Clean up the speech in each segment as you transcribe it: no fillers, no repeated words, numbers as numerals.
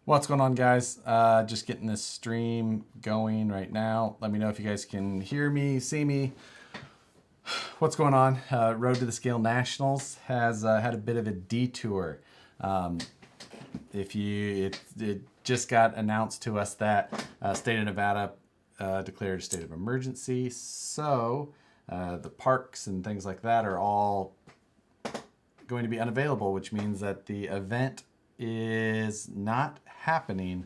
What's going on, guys? Just getting this stream going right now. Let me know if you guys can hear me, see me. What's going on? Road to the Scale Nationals has had a bit of a detour. Um, if you, it just got announced to us that state of Nevada declared a state of emergency, so the parks and things like that are all going to be unavailable, which means that the event is not happening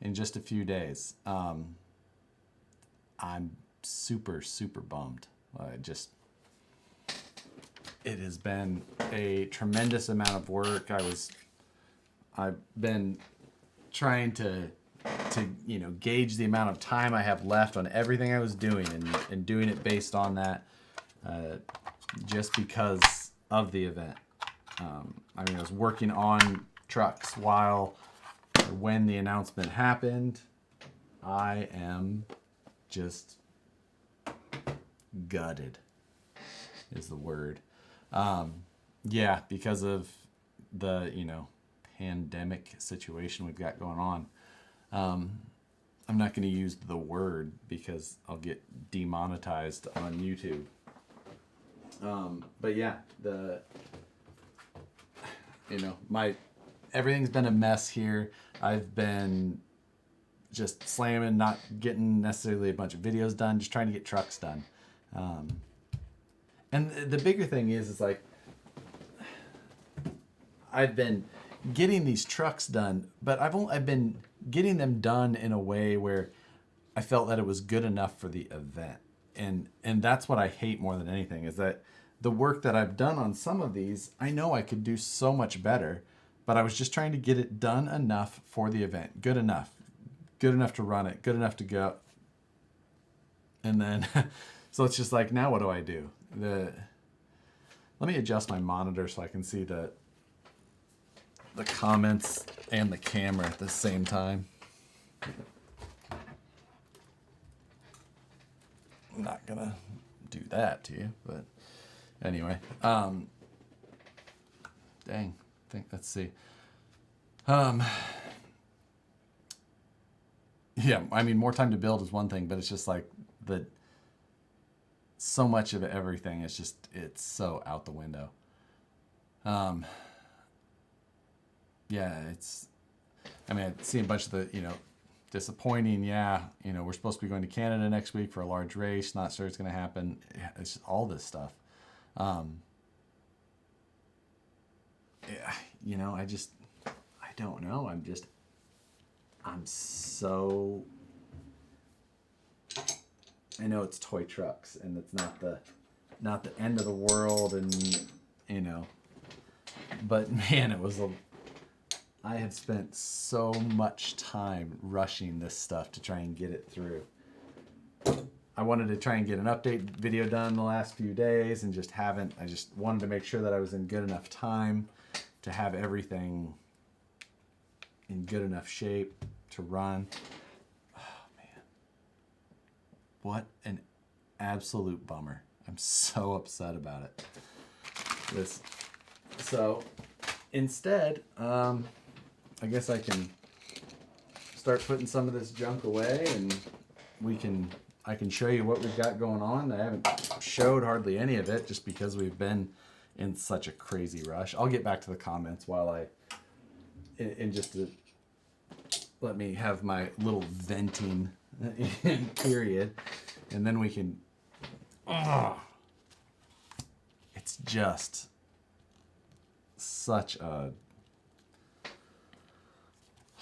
in just a few days. I'm super bummed. It has been a tremendous amount of work. I've been trying to gauge the amount of time I have left on everything I was doing and doing it based on that, just because of the event. I was working on trucks when the announcement happened. I am just gutted is the word. Yeah, because of the, pandemic situation we've got going on. I'm not going to use the word because I'll get demonetized on YouTube. But yeah, everything's been a mess here. I've been just slamming, not getting necessarily a bunch of videos done, just trying to get trucks done. And the bigger thing is like, I've been getting these trucks done, but I've been getting them done in a way where I felt that it was good enough for the event. And that's what I hate more than anything, is that the work that I've done on some of these, I know I could do so much better, but I was just trying to get it done enough for the event. Good enough to run it, good enough to go. And then, so it's just like, now what do I do? Let me adjust my monitor so I can see the comments and the camera at the same time. I'm not gonna do that to you, but anyway. Let's see. Yeah, more time to build is one thing, but it's just like so much of everything is just, it's so out the window. Yeah, I see a bunch of the, disappointing. Yeah, we're supposed to be going to Canada next week for a large race. Not sure it's going to happen. It's just all this stuff. Yeah, I don't know. I know it's toy trucks and it's not the end of the world, and but man, I have spent so much time rushing this stuff to try and get it through. I wanted to try and get an update video done the last few days and just haven't. I just wanted to make sure that I was in good enough time to have everything in good enough shape to run. Oh man, what an absolute bummer. I'm so upset about it. So instead, I guess I can start putting some of this junk away, and I can show you what we've got going on. I haven't showed hardly any of it just because we've been in such a crazy rush. I'll get back to the comments while let me have my little venting period, and then we can. It's just such a.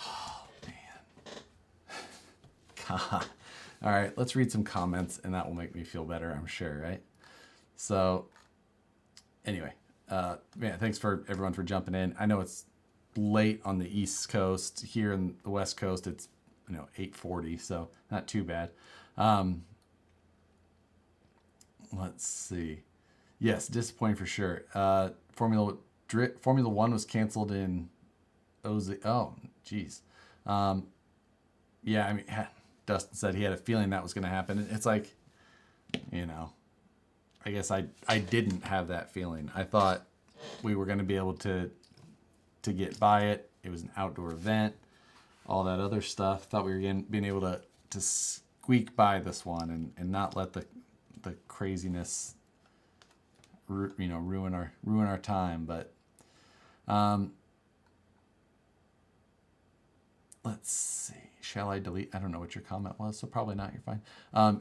Oh man. God. All right, let's read some comments, and that will make me feel better, I'm sure, right? So, anyway, thanks for everyone for jumping in. I know it's late on the East Coast. Here in the West Coast, it's 8:40, so not too bad. Let's see. Yes, disappointing for sure. Formula One was canceled in OZ. Oh, geez. Yeah, Dustin said he had a feeling that was going to happen. It's like, I guess I didn't have that feeling. I thought we were going to be able to get by it. It was an outdoor event. all that other stuff. Thought we were being able to squeak by this one and not let the craziness ruin our time. But let's see. Shall I delete? I don't know what your comment was, so probably not. You're fine.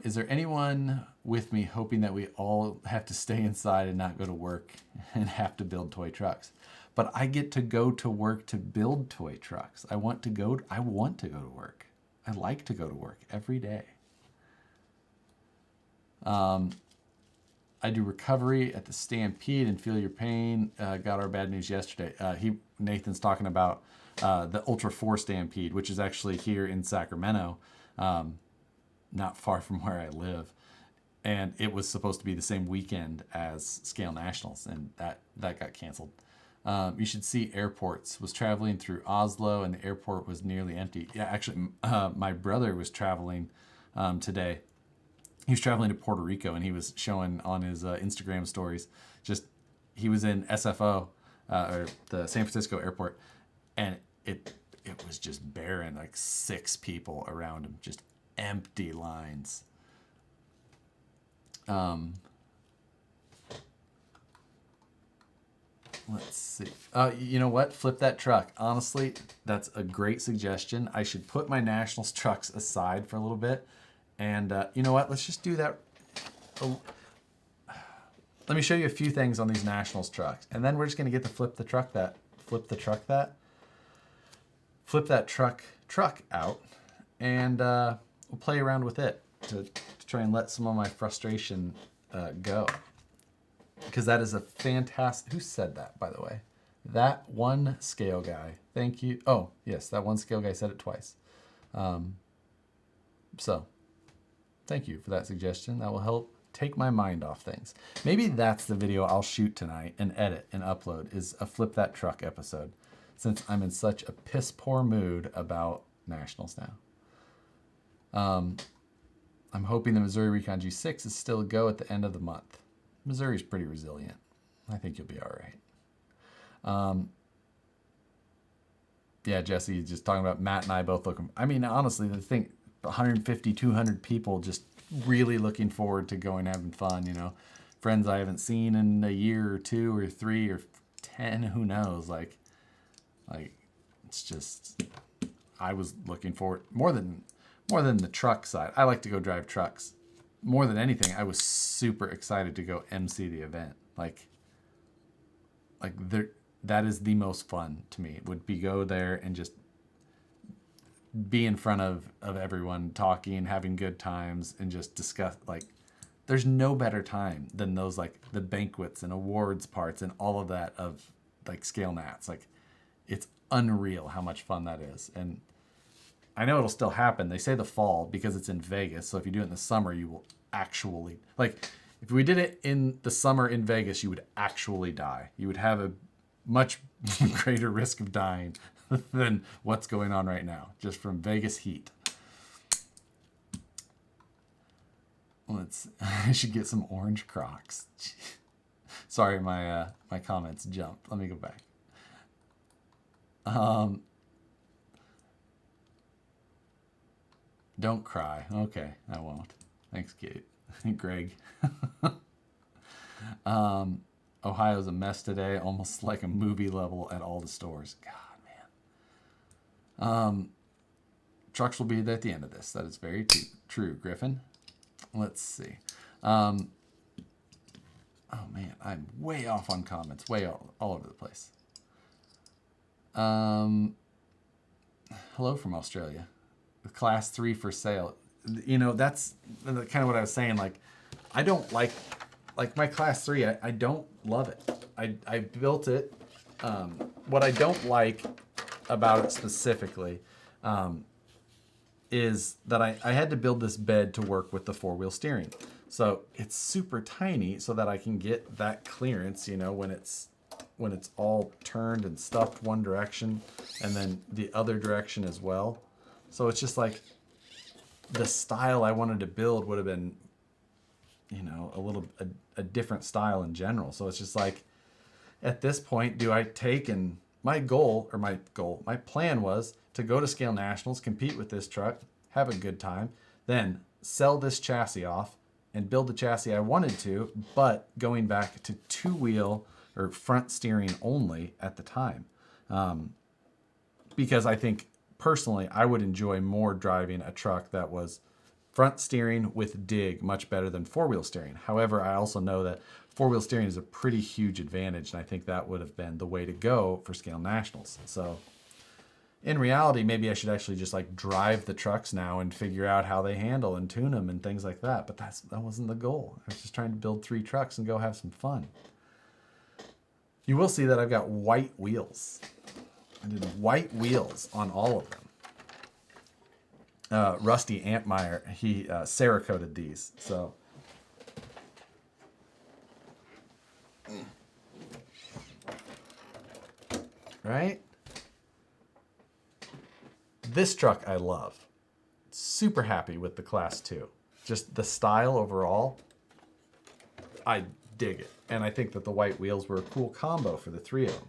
Is there anyone with me hoping that we all have to stay inside and not go to work and have to build toy trucks? But I get to go to work to build toy trucks. I want to go to work. I like to go to work every day. I do recovery at the Stampede and feel your pain. Got our bad news yesterday. Nathan's talking about the Ultra 4 Stampede, which is actually here in Sacramento, not far from where I live. And it was supposed to be the same weekend as Scale Nationals, and that got canceled. You should see airports. Was traveling through Oslo, and the airport was nearly empty. Yeah, actually, my brother was traveling today. He was traveling to Puerto Rico, and he was showing on his Instagram stories. He was in SFO, or the San Francisco airport, and it was just barren, like 6 people around him, just empty lines. Let's see. You know what? Flip that truck. Honestly, that's a great suggestion. I should put my Nationals trucks aside for a little bit. And you know what? Let's just do that. Let me show you a few things on these Nationals trucks. And then we're just going to get to flip that truck out. And we'll play around with it to try and let some of my frustration go. Because that is a fantastic... Who said that, by the way? That one scale guy. Thank you. Oh, yes, that one scale guy said it twice. So, thank you for that suggestion. That will help take my mind off things. Maybe that's the video I'll shoot tonight and edit and upload, is a Flip That Truck episode, since I'm in such a piss-poor mood about Nationals now. I'm hoping the Missouri Recon G6 is still a go at the end of the month. Missouri's pretty resilient. I think you'll be all right. Yeah, Jesse, just talking about Matt and I both looking. I mean, honestly, the thing, 150, 200 people just really looking forward to going having fun, Friends I haven't seen in a year or 2 or 3 or 10, who knows? Like it's just, I was looking forward more than the truck side. I like to go drive trucks. More than anything, I was super excited to go MC the event. That is the most fun to me, would be go there and just be in front of everyone, talking, having good times, and just discuss. There's no better time than those, the banquets and awards parts and all of that of Scale Nats. It's unreal how much fun that is. And I know it'll still happen. They say the fall because it's in Vegas. So if you do it in the summer, you will actually, if we did it in the summer in Vegas, you would actually die. You would have a much greater risk of dying than what's going on right now, just from Vegas heat. I should get some orange Crocs. Sorry, my comments jumped. Let me go back. Don't cry. Okay, I won't. Thanks, Kate. Greg. Ohio's a mess today, almost like a movie level at all the stores. God, man. Trucks will be there at the end of this. That is very true, Griffin. Let's see. Oh, man, I'm way off on comments. Way all over the place. Hello from Australia. Class 3 for sale. That's kind of what I was saying. I don't like my Class 3. I don't love it. I built it. What I don't like about it specifically is that I had to build this bed to work with the 4-wheel steering. So it's super tiny so that I can get that clearance, when it's all turned and stuffed one direction and then the other direction as well. So it's just the style I wanted to build would have been, a different style in general. So it's just at this point, do I take my plan was to go to Scale Nationals, compete with this truck, have a good time, then sell this chassis off and build the chassis I wanted to, but going back to two-wheel or front steering only at the time. Because I think personally, I would enjoy more driving a truck that was front steering with dig much better than four-wheel steering. However, I also know that four-wheel steering is a pretty huge advantage, and I think that would have been the way to go for Scale Nationals. So in reality, maybe I should actually just like drive the trucks now and figure out how they handle and tune them and things like that. But that wasn't the goal. I was just trying to build 3 trucks and go have some fun. You will see that I've got white wheels. I did white wheels on all of them. Rusty Antmeyer, he Cerakoted these. So right? This truck I love. Super happy with the Class 2. Just the style overall, I dig it. And I think that the white wheels were a cool combo for the 3 of them.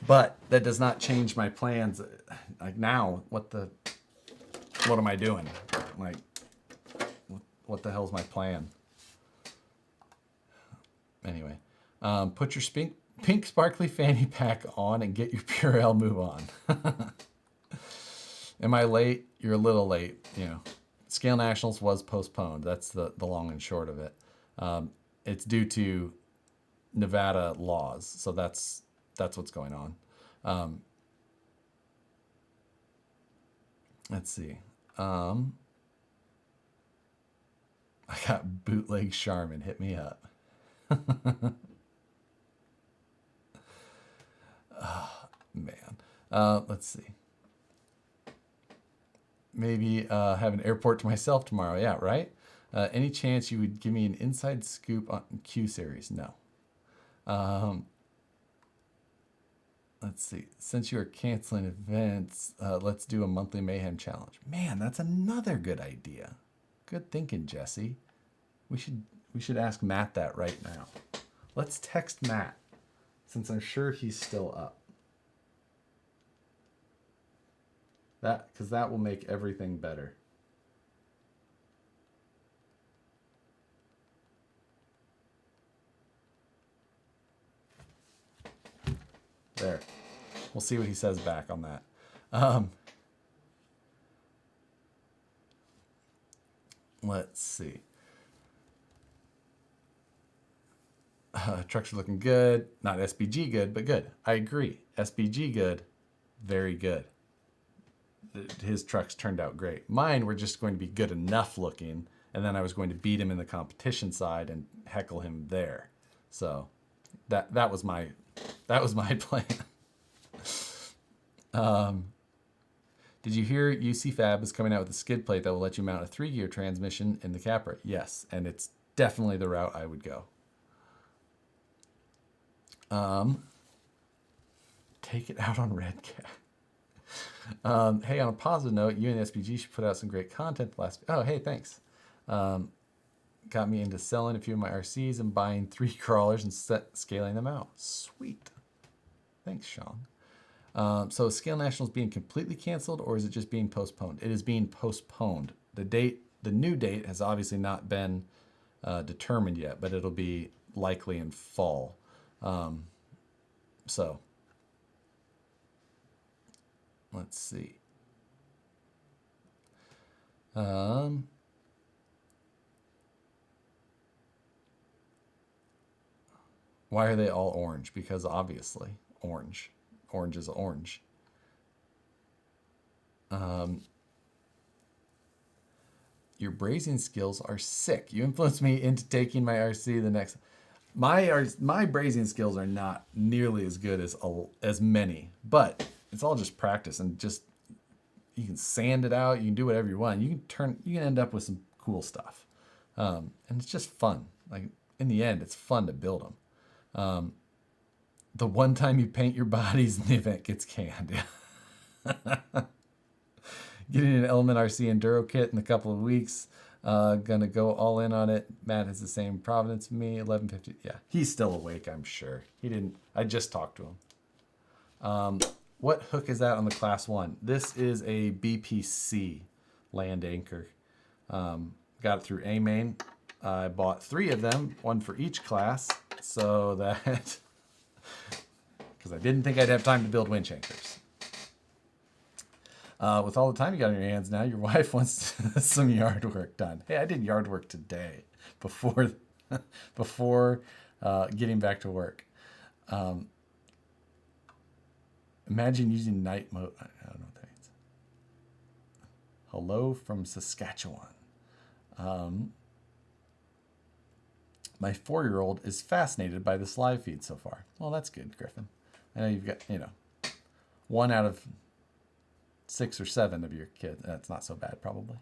But that does not change my plans. Like now, what am I doing? Like, what the hell's my plan? Anyway, put your pink sparkly fanny pack on and get your Purell move on. Am I late? You're a little late. You know, Scale Nationals was postponed. That's the long and short of it. It's due to Nevada laws, so that's what's going on. Let's see. I got bootleg Charmin. Hit me up. Oh, man. Let's see. Maybe have an airport to myself tomorrow. Yeah, right? Any chance you would give me an inside scoop on Q series? No. Let's see. Since you are canceling events, let's do a monthly mayhem challenge. Man, that's another good idea. Good thinking, Jesse. We should ask Matt that right now. Let's text Matt, since I'm sure he's still up. Because that will make everything better. There. We'll see what he says back on that. Let's see. Trucks are looking good. Not SBG good, but good. I agree. SBG good. Very good. His trucks turned out great. Mine were just going to be good enough looking, and then I was going to beat him in the competition side and heckle him there. So that was my plan. Did you hear UC Fab is coming out with a skid plate that will let you mount a 3-gear transmission in the Capra? Yes, and it's definitely the route I would go. Take it out on Red Cat. Hey, on a positive note, you and SPG should put out some great content last. Oh, hey, thanks. Got me into selling a few of my RCs and buying 3 crawlers and scaling them out. Sweet. Thanks, Sean. So is Scale Nationals being completely canceled, or is it just being postponed? It is being postponed. The new date has obviously not been determined yet, but it'll be likely in fall. So let's see. Why are they all orange? Because obviously orange. Orange is orange. Your brazing skills are sick. You influenced me into taking my RC the next. My brazing skills are not nearly as good as many, but it's all just practice and just you can sand it out. You can do whatever you want. You can end up with some cool stuff, and it's just fun. Like in the end, it's fun to build them. The one time you paint your bodies and the event gets canned. Getting an Element RC Enduro kit in a couple of weeks. Gonna go all in on it. Matt has the same provenance me. 11:50. Yeah, he's still awake. I'm sure he didn't. I just talked to him. What hook is that on the class 1? This is a BPC land anchor. Got it through A-Main. I bought 3 of them, 1 for each class, so that because I didn't think I'd have time to build winch anchors. With all the time you got in your hands now, your wife wants some yard work done. Hey, I did yard work today before getting back to work. Imagine using night mode. I don't know what that means. Hello from Saskatchewan. My 4-year-old is fascinated by this live feed so far. Well, that's good, Griffin. I know you've got, 1 out of 6 or 7 of your kids. That's not so bad, probably.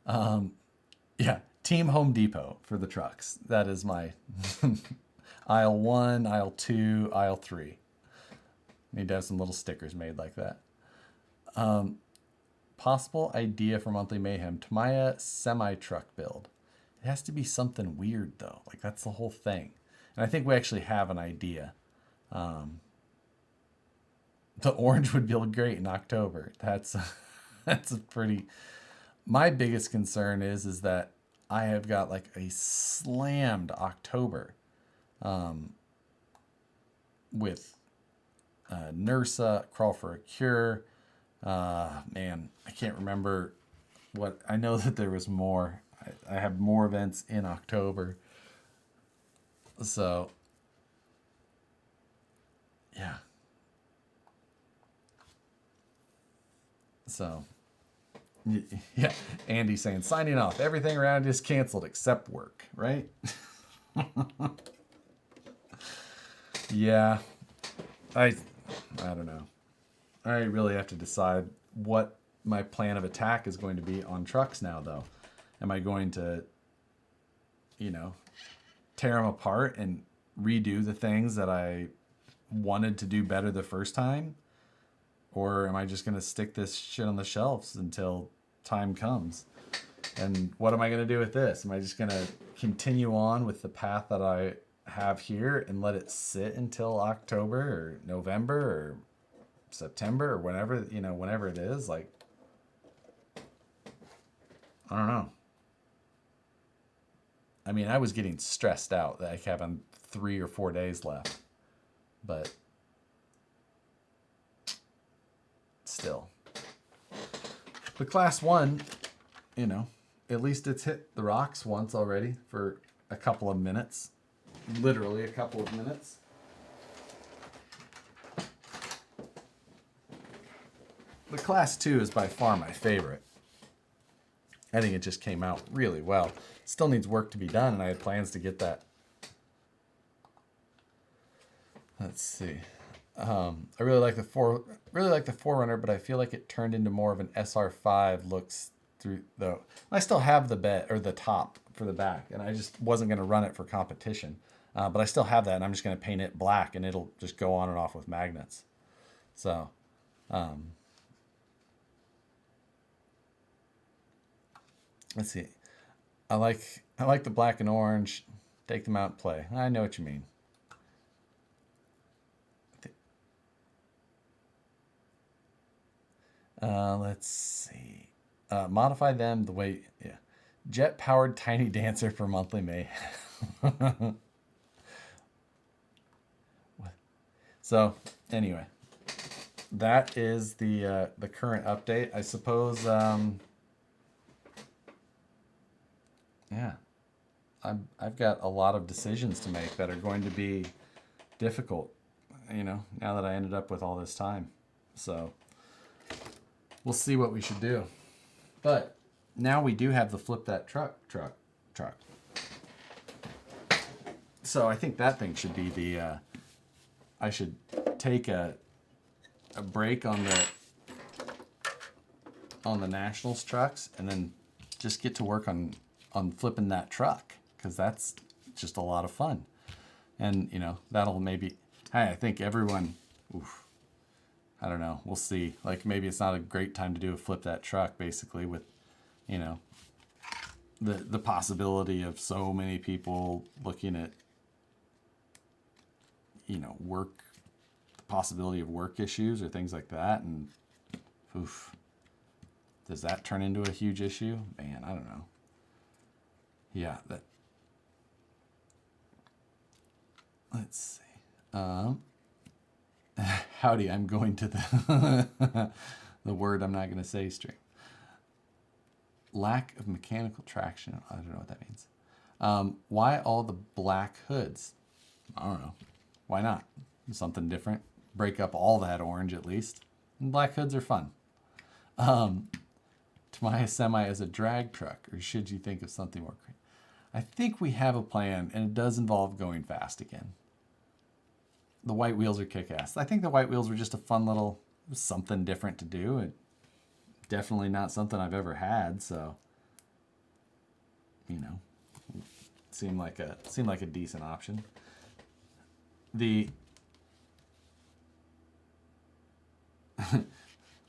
Yeah, Team Home Depot for the trucks. That is my aisle 1, aisle 2, aisle 3. Need to have some little stickers made like that. Possible idea for Monthly Mayhem. Tamiya semi-truck build. It has to be something weird, though. Like, that's the whole thing. And I think we actually have an idea. The orange would build great in October. That's a pretty... My biggest concern is that I have got like a slammed October with NERSA, Crawl for a Cure. Man, I can't remember what... I know that there was more. I have more events in October. So, yeah. So, yeah. Andy saying, signing off. Everything around is canceled except work, right? Yeah. I don't know. I really have to decide what my plan of attack is going to be on trucks now, though. Am I going to, tear them apart and redo the things that I wanted to do better the first time? Or am I just going to stick this shit on the shelves until time comes? And what am I going to do with this? Am I just going to continue on with the path that I have here and let it sit until October or November or September or whenever it is? Like, I don't know. I mean, I was getting stressed out that I have 3 or 4 days left, but still. The class 1, at least it's hit the rocks once already for a couple of minutes. Literally a couple of minutes. The class 2 is by far my favorite. I think it just came out really well. Still needs work to be done, and I had plans to get that. Let's see. I really like the 4Runner, but I feel like it turned into more of an SR5 looks through though. I still have the bed or the top for the back, and I just wasn't going to run it for competition. But I still have that, and I'm just going to paint it black, and it'll just go on and off with magnets. So, let's see. I like the black and orange. Take them out and play. I know what you mean. Let's see. Modify them the way, yeah. Jet-powered tiny dancer for Monthly Mayhem. So, anyway, that is the current update. I suppose, yeah, I've got a lot of decisions to make that are going to be difficult, now that I ended up with all this time. So, we'll see what we should do. But now we do have the flip that truck. So I think that thing should be the, I should take a break on the Nationals trucks and then just get to work on flipping that truck, because that's just a lot of fun. And, that'll maybe, I think everyone, I don't know. We'll see. Like, maybe it's not a great time to do a flip that truck, basically, with, the possibility of so many people looking at, work, the possibility of work issues or things like that, and oof, does that turn into a huge issue? Man, I don't know. Yeah, that. Let's see. Howdy, I'm going to the the word I'm not going to say stream. Lack of mechanical traction. I don't know what that means. Why all the black hoods? I don't know. Why not? Something different. Break up all that orange at least. And black hoods are fun. Tamiya Semi as a drag truck, or should you think of something more creative? I think we have a plan, and it does involve going fast again. The white wheels are kick-ass. I think the white wheels were just a fun little something different to do. It, definitely not something I've ever had, so seemed like a decent option.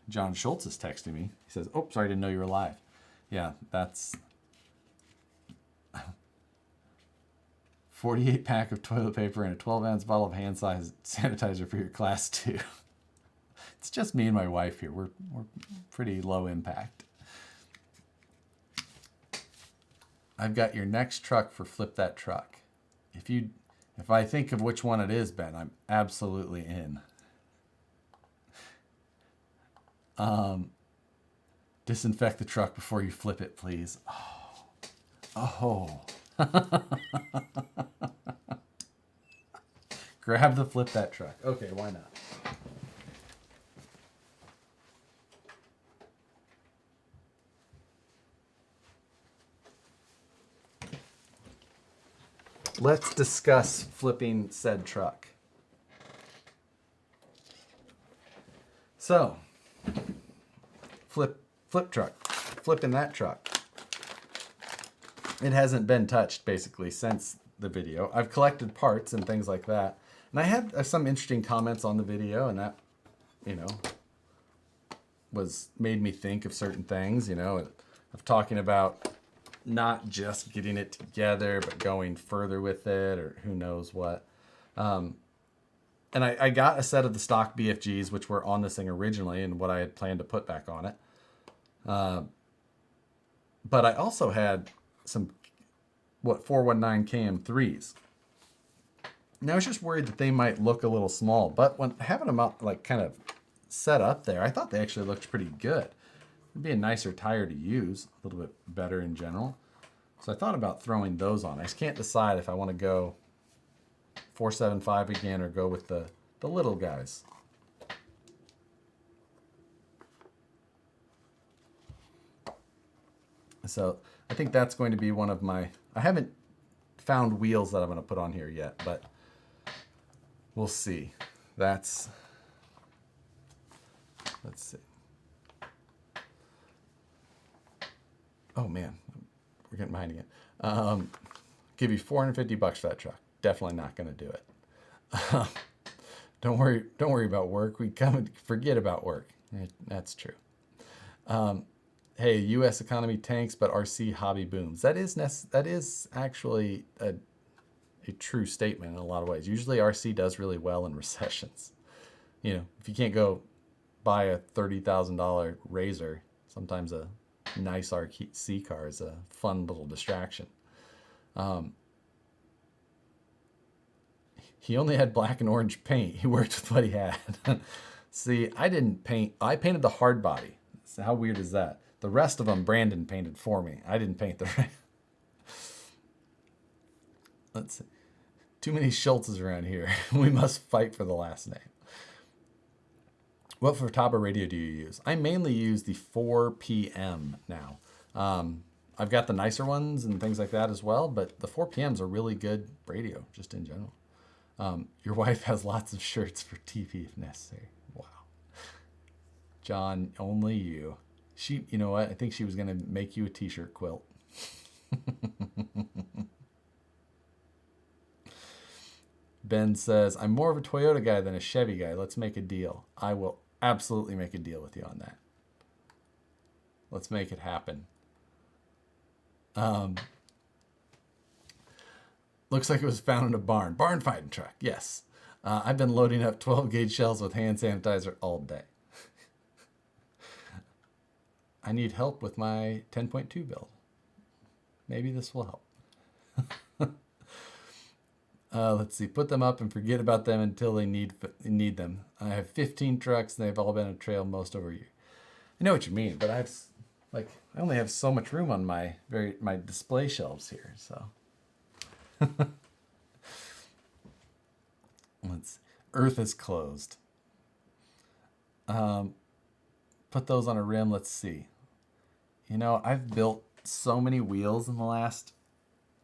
John Schultz is texting me. He says, "Oh, sorry, I didn't know you were live." Yeah, that's 48 pack of toilet paper and a 12-ounce bottle of hand size sanitizer for your class too. It's just me and my wife here. We're pretty low impact. I've got your next truck for Flip That Truck. If I think of which one it is, Ben, I'm absolutely in. Disinfect the truck before you flip it, please. Oh. Grab the Flip That Truck. Okay, why not? Let's discuss flipping said truck. So, flip truck, flipping that truck. It hasn't been touched basically since the video. I've collected parts and things like that. And I had some interesting comments on the video, and that, made me think of certain things, of talking about not just getting it together, but going further with it, or who knows what. And I got a set of the stock BFGs, which were on this thing originally, and what I had planned to put back on it. But I also had some 419 KM3s. Now I was just worried that they might look a little small, but when having them up, kind of set up there, I thought they actually looked pretty good. It'd be a nicer tire to use, a little bit better in general. So I thought about throwing those on. I just can't decide if I want to go 475 again or go with the little guys. So I think that's going to be one of my... I haven't found wheels that I'm going to put on here yet, but we'll see. Let's see. Oh man, we're getting behind again. Give you $450 for that truck. Definitely not going to do it. Don't worry about work. We come and forget about work. That's true. Hey, U.S. economy tanks, but RC hobby booms. That is actually a true statement in a lot of ways. Usually RC does really well in recessions. If you can't go buy a $30,000 Razor, sometimes a nice RC car is a fun little distraction. He only had black and orange paint. He worked with what he had. See, I didn't paint. I painted the hard body. So how weird is that? The rest of them, Brandon painted for me. I didn't paint the rest. Let's see. Too many Schultzes around here. We must fight for the last name. What Futaba radio do you use? I mainly use the 4PM now. I've got the nicer ones and things like that as well, but the 4PMs are really good radio, just in general. Your wife has lots of shirts for TP if necessary. Wow. John, only you. You know what? I think she was going to make you a t-shirt quilt. Ben says, I'm more of a Toyota guy than a Chevy guy. Let's make a deal. I will absolutely make a deal with you on that. Let's make it happen. Um, looks like it was found in a barn. Barn fighting truck, yes. I've been loading up 12 gauge shells with hand sanitizer all day. I need help with my 10.2 build. Maybe this will help. Let's see. Put them up and forget about them until they need them. I have 15 trucks and they've all been a trail most over a year. I know what you mean, but I only have so much room on my display shelves here. So Earth is closed. Put those on a rim. Let's see. I've built so many wheels in the last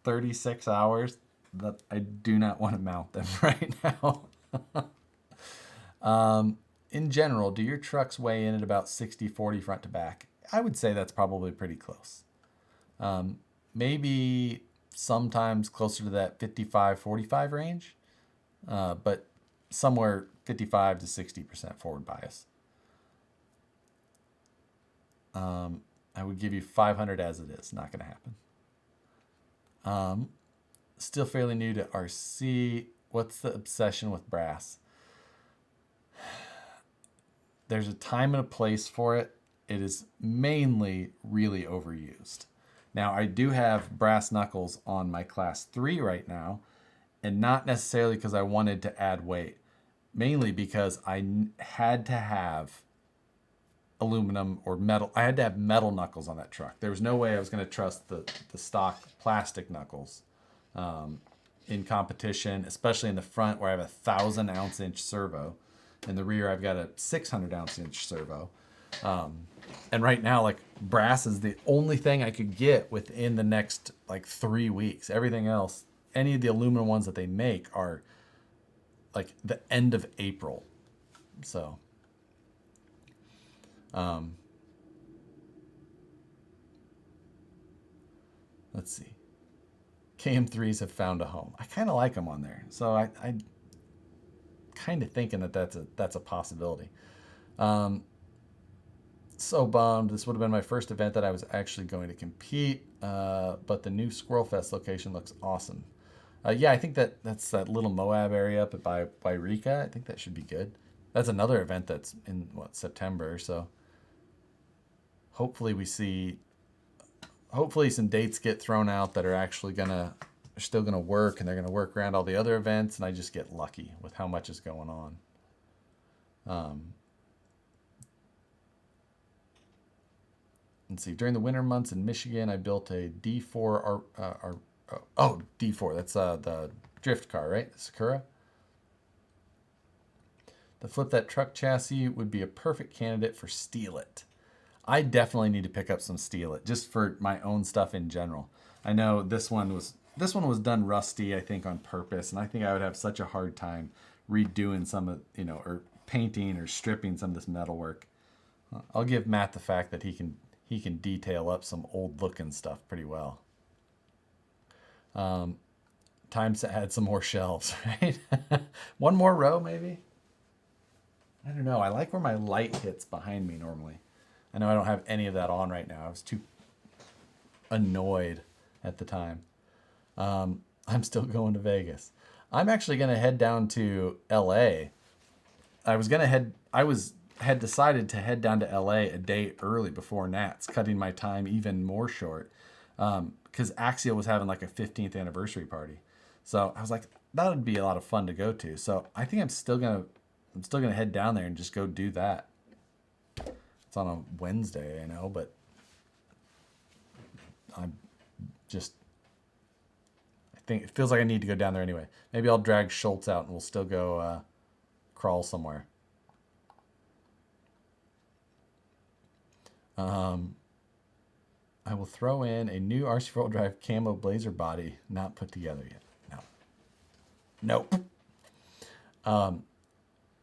36 hours that I do not want to mount them right now. In general, do your trucks weigh in at about 60-40 front to back? I would say that's probably pretty close. Maybe sometimes closer to that 55-45 range, but somewhere 55 to 60% forward bias. I would give you 500 as it is. Not going to happen. Still fairly new to RC. What's the obsession with brass? There's a time and a place for it. It is mainly really overused. Now, I do have brass knuckles on my class 3 right now, and not necessarily because I wanted to add weight, mainly because I had to have aluminum or metal. I had to have metal knuckles on that truck. There was no way I was going to trust the stock plastic knuckles in competition, especially in the front where I have a 1,000 ounce inch servo. In the rear, I've got a 600 ounce inch servo. And right now, brass is the only thing I could get within the next 3 weeks. Everything else, any of the aluminum ones that they make are the end of April. So, let's see. KM3s have found a home. I kind of like them on there. So I kind of thinking that that's a possibility. So bummed. This would have been my first event that I was actually going to compete, but the new Squirrel Fest location looks awesome. Yeah, I think that's that little Moab area up by Rika. I think that should be good. That's another event that's in September. So hopefully some dates get thrown out that are actually still gonna work, and they're gonna work around all the other events, and I just get lucky with how much is going on. Let's see. During the winter months in Michigan, I built a D4 D4. That's the drift car, right? The Sakura. To flip that truck chassis would be a perfect candidate for Steal It. I definitely need to pick up some Steal It just for my own stuff in general. I know this one was done rusty, I think, on purpose, and I think I would have such a hard time redoing some of, or painting or stripping some of this metalwork. I'll give Matt the fact that he can detail up some old looking stuff pretty well. Time to add some more shelves, right? One more row, maybe? I don't know. I like where my light hits behind me normally. I know I don't have any of that on right now. I was too annoyed at the time. I'm still going to Vegas. I'm actually going to head down to LA. I had decided to head down to LA a day early before Nats, cutting my time even more short. Because Axial was having a 15th anniversary party. So I was like, that would be a lot of fun to go to. So I think I'm still gonna head down there and just go do that. It's on a Wednesday, I know, but I think it feels like I need to go down there anyway. Maybe I'll drag Schultz out and we'll still go crawl somewhere. I will throw in a new RC4 drive camo blazer body not put together yet. Nope.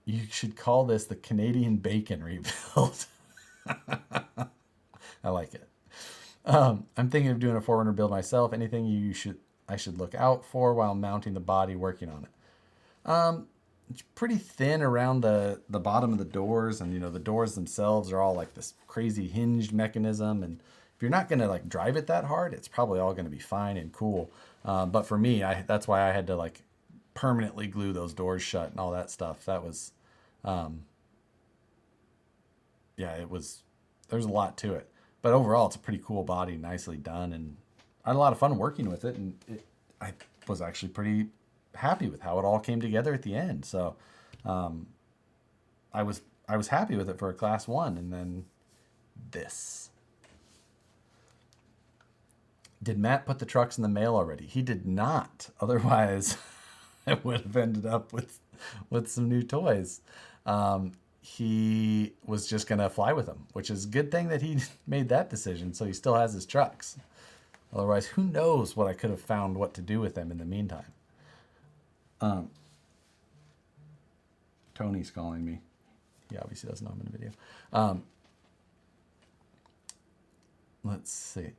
You should call this the Canadian bacon rebuild. I like it. I'm thinking of doing a 4runner build myself. Anything I should look out for while mounting the body, working on it. It's pretty thin around the bottom of the doors, and the doors themselves are all this crazy hinged mechanism, and if you're not going to like drive it that hard, it's probably all going to be fine and cool. But for me, that's why I had to like permanently glue those doors shut and all that stuff. That was, yeah, there's a lot to it. But overall, it's a pretty cool body, nicely done. And I had a lot of fun working with it. And I was actually pretty happy with how it all came together at the end. So I was happy with it for a class 1. And then this. Did Matt put the trucks in the mail already? He did not. Otherwise, I would have ended up with some new toys. He was just going to fly with them, which is a good thing that he made that decision. So he still has his trucks. Otherwise, who knows what I could have found what to do with them in the meantime. Tony's calling me. He obviously doesn't know I'm in the video. Let's see.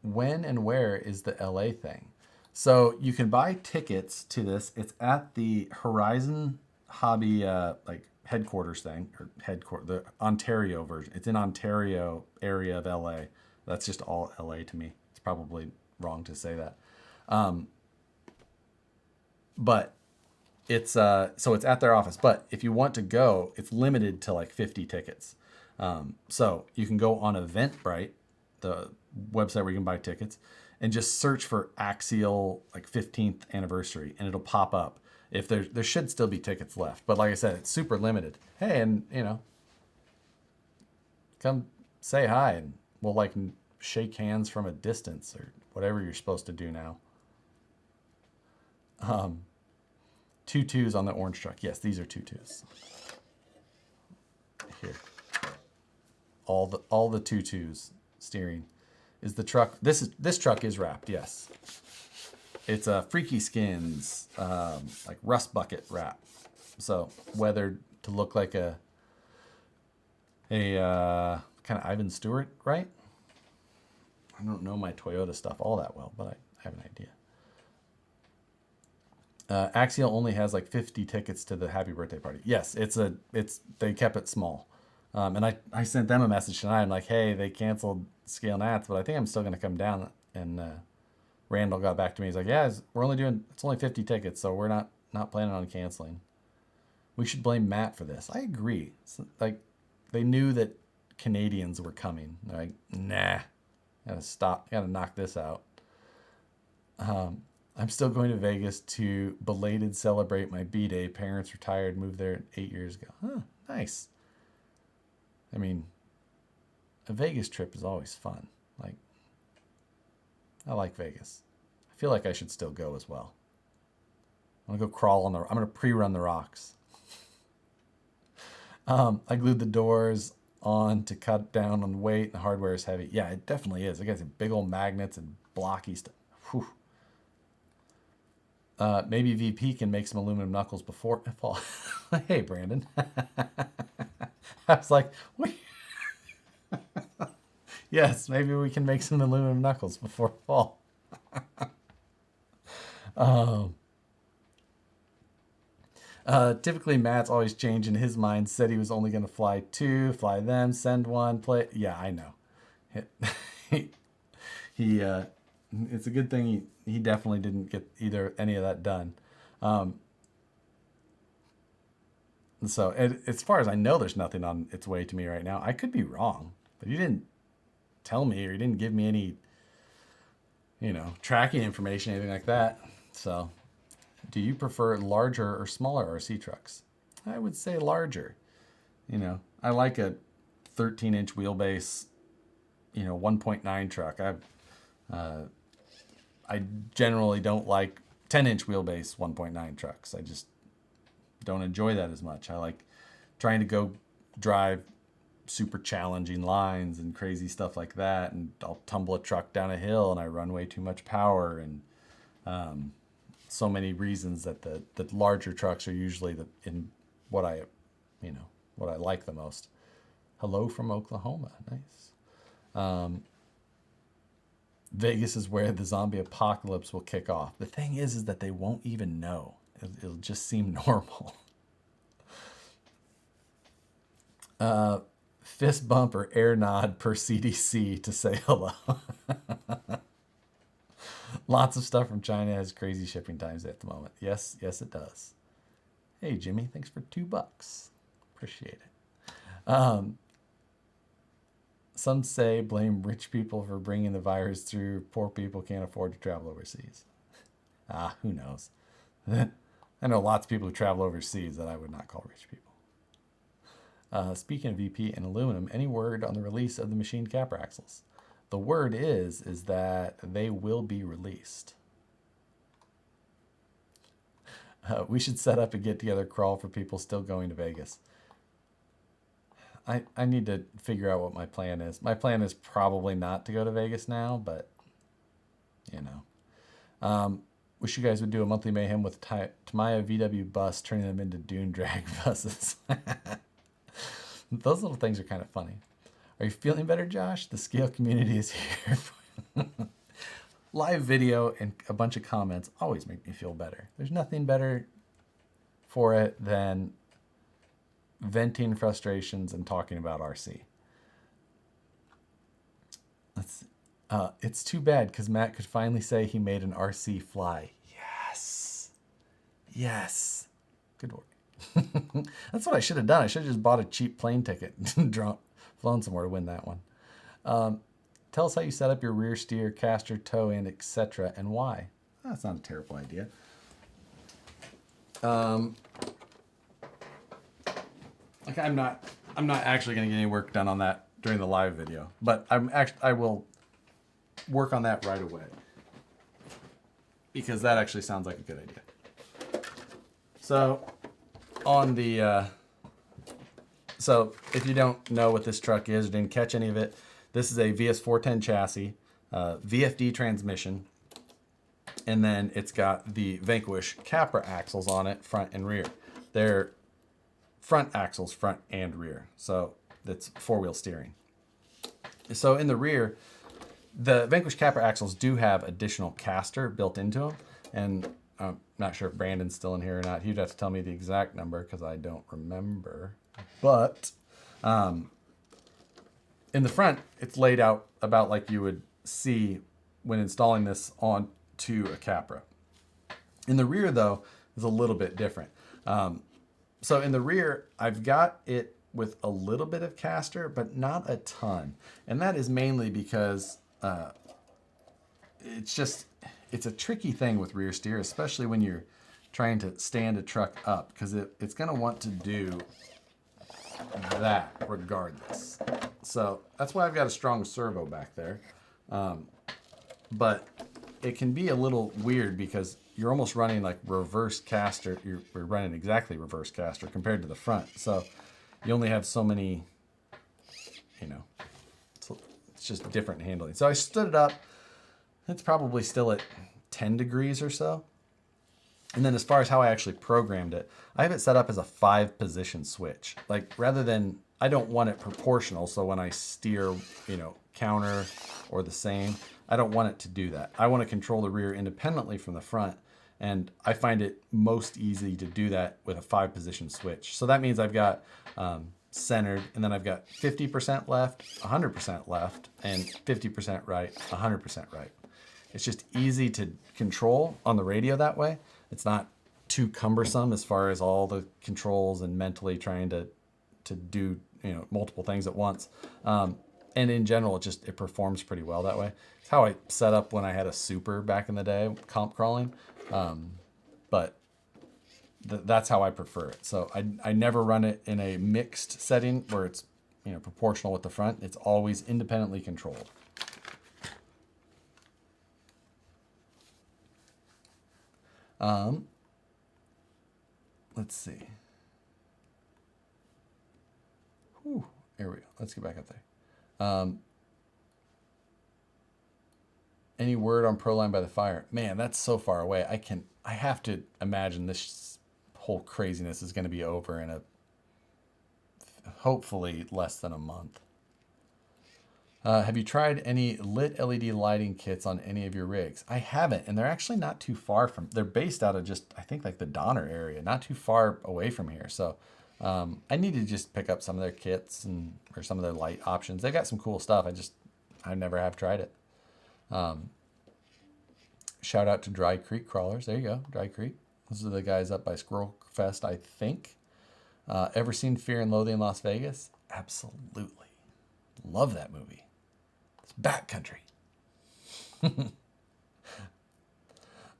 When and where is the LA thing? So you can buy tickets to this. It's at the Horizon Hobby like headquarters thing, or the Ontario version. It's in Ontario area of LA. That's just all LA to me. It's probably wrong to say that. But it's so it's at their office. But if you want to go, it's limited to like 50 tickets. So you can go on Eventbrite, the website where you can buy tickets, and just search for Axial like 15th anniversary, and it'll pop up. If there should still be tickets left, but like I said, it's super limited. Hey, and come say hi, and we'll like shake hands from a distance or whatever you're supposed to do now. 2 2s on the orange truck. Yes, these are 2 2s. Here, all the 2 2s. Steering is the truck. This truck is wrapped. Yes, it's a Freaky Skins like rust bucket wrap. So weathered to look like a kind of Ivan Stewart, right? I don't know my Toyota stuff all that well, but I have an idea. Axial only has like 50 tickets to the happy birthday party. Yes, they kept it small. And I sent them a message tonight. I'm like, hey, they canceled Scale Nats, but I think I'm still going to come down. And Randall got back to me. He's like, yeah, it's only 50 tickets, so we're not planning on canceling. We should blame Matt for this. I agree. It's like they knew that Canadians were coming. They're like, nah, gotta knock this out. I'm still going to Vegas to belated celebrate my B-Day. Parents retired, moved there 8 years ago. Huh, nice. I mean, a Vegas trip is always fun. Like, I like Vegas. I feel like I should still go as well. I'm gonna go crawl I'm gonna pre-run the rocks. I glued the doors on to cut down on weight. The hardware is heavy. Yeah, it definitely is. It got some big old magnets and blocky stuff. Whew. Maybe VP can make some aluminum knuckles before fall. Hey, Brandon. I was like, wait. Yes, maybe we can make some aluminum knuckles before fall. Typically, Matt's always changing his mind. Said he was only going to fly 2, fly them, send 1, play. Yeah, I know. He it's a good thing he definitely didn't get any of that done. So as far as I know, there's nothing on its way to me right now. I could be wrong, but he didn't tell me, or he didn't give me any, tracking information, anything like that. So do you prefer larger or smaller RC trucks? I would say larger. I like a 13-inch wheelbase, 1.9 truck. I generally don't like 10-inch wheelbase 1.9 trucks. I just don't enjoy that as much. I like trying to go drive super challenging lines and crazy stuff like that, and I'll tumble a truck down a hill and I run way too much power, and so many reasons that the larger trucks are usually what I like the most. Hello from Oklahoma. Nice. Vegas is where the zombie apocalypse will kick off. The thing is that they won't even know. It'll just seem normal. fist bump or air nod per CDC to say hello. Lots of stuff from China has crazy shipping times at the moment. Yes, yes, it does. Hey, Jimmy, thanks for $2. Appreciate it. Some say blame rich people for bringing the virus through. Poor people can't afford to travel overseas. Who knows? I know lots of people who travel overseas that I would not call rich people. Speaking of VP and aluminum, any word on the release of the machined capper axles? The word is that they will be released. We should set up a get-together crawl for people still going to Vegas. I need to figure out what my plan is. My plan is probably not to go to Vegas now, but, you know. Wish you guys would do a monthly mayhem with Tamiya VW bus, turning them into dune drag buses. Those little things are kind of funny. Are you feeling better, Josh? The scale community is here. Live video and a bunch of comments always make me feel better. There's nothing better for it than venting frustrations and talking about RC. It's too bad because Matt could finally say he made an RC fly. Yes. Yes. Good work. That's what I should have done. I should have just bought a cheap plane ticket and flown somewhere to win that one. Tell us how you set up your rear steer, caster, toe end, etc. and why. That's not a terrible idea. Like I'm not actually going to get any work done on that during the live video, but I will work on that right away because that actually sounds like a good idea. So on the so if you don't know what this truck is or didn't catch any of it, this is a VS410 chassis, VFD transmission, and then it's got the Vanquish capper axles on it, front and rear. They're front axles, front and rear. So that's four-wheel steering. So in the rear, the Vanquish capper axles do have additional caster built into them. And I'm not sure if Brandon's still in here or not. He'd have to tell me the exact number because I don't remember. But in the front, it's laid out about like you would see when installing this onto a Capra. In the rear, though, is a little bit different. So in the rear, I've got it with a little bit of caster, but not a ton. And that is mainly because it's a tricky thing with rear steer, especially when you're trying to stand a truck up, because it's going to want to do that regardless. So that's why I've got a strong servo back there. But it can be a little weird because you're almost running like reverse caster. You're running exactly reverse caster compared to the front. So you only have so many, it's just different handling. So I stood it up. It's probably still at 10 degrees or so. And then as far as how I actually programmed it, I have it set up as a 5-position switch. Like rather than, I don't want it proportional. So when I steer, counter or the same, I don't want it to do that. I want to control the rear independently from the front. And I find it most easy to do that with a 5-position switch. So that means I've got centered, and then I've got 50% left, 100% left, and 50% right, 100% right. It's just easy to control on the radio that way. It's not too cumbersome as far as all the controls and mentally trying to do multiple things at once. And in general, it performs pretty well that way. It's how I set up when I had a Super back in the day, comp crawling. But that's how I prefer it. So I never run it in a mixed setting where it's proportional with the front. It's always independently controlled. Let's see. Whew, here we go. Let's get back up there. Any word on Proline by the Fire? Man, that's so far away. I have to imagine this whole craziness is going to be over in hopefully less than a month. Have you tried any lit LED lighting kits on any of your rigs? I haven't, and they're actually not too far they're based out of just, I think, like the Donner area, not too far away from here. So I need to just pick up some of their kits or some of their light options. They've got some cool stuff. I never have tried it. Shout out to Dry Creek Crawlers. There you go, Dry Creek. Those are the guys up by Squirrel Fest, I think. Ever seen Fear and Loathing in Las Vegas? Absolutely. Love that movie. It's backcountry.